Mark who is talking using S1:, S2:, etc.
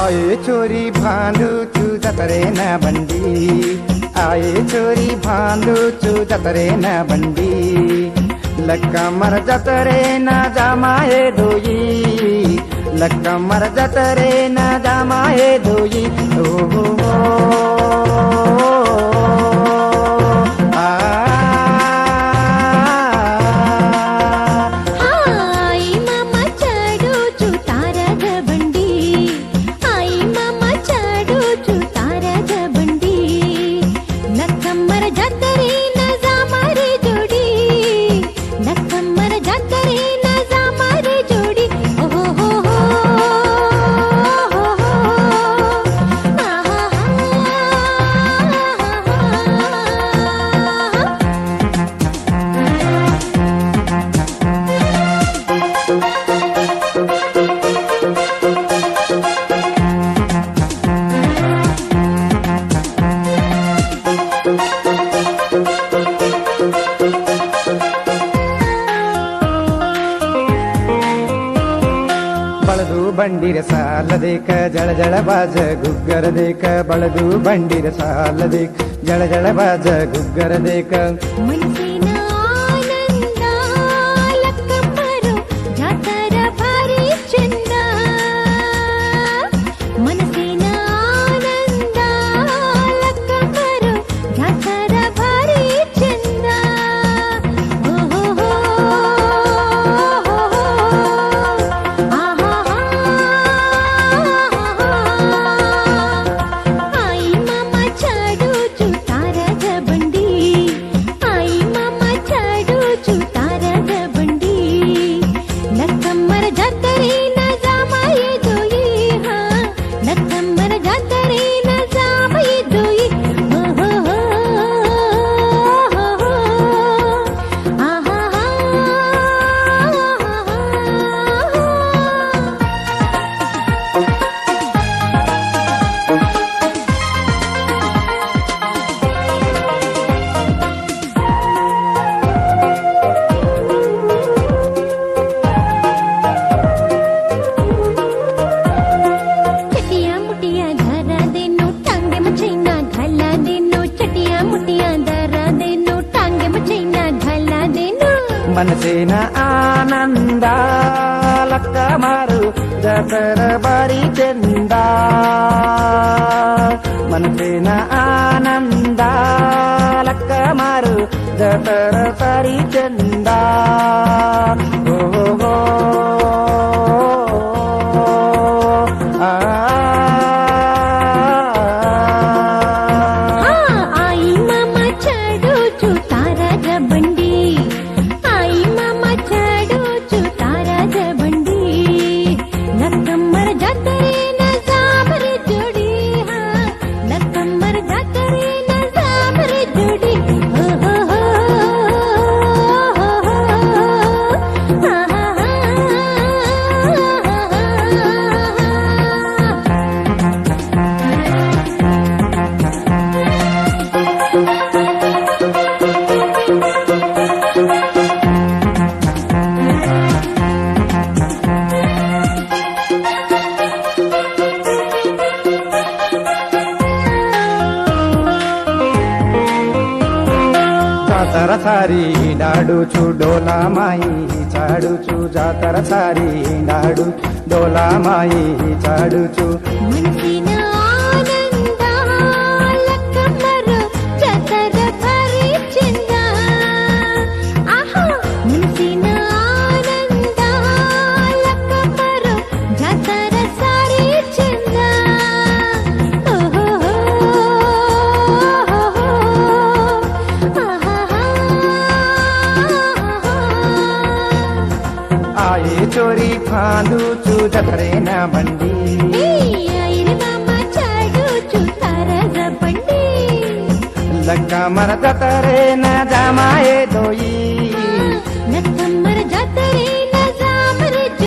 S1: आए छोरी भांडू चू जतरे न बंडी आए छोरी भांडू चू जतरे न बंडी लक्कमर जतरे न जमाए दोई लक्कमर जतरे न जमाए दोई ಬಳದು ಬಂಡಿರ ಸಾಲ ದೇಕ ಜಳ ಜಳ ಬಾಜ ಗುಗ್ಗರ ದೇಕ ಬಳದು ಬಂಡಿರ ಸಾಲ ದೇಕ ಜಳ ಜಳ ಬಾಜ ಗುಗ್ಗರ ದೇಕ मनसेन आनंद लक्कमरु जतर बारी चंदा मनसेन आनंद लक्कमरु जतर बारी चंदा ओ जातर सारी डाडूचू डोला माई चाडूचू जातर सारी डाडू डोला माई चाडूचू आए चोरी फांदू चू जतरे न बंडी लक्कमर जतरे न जमाए दोई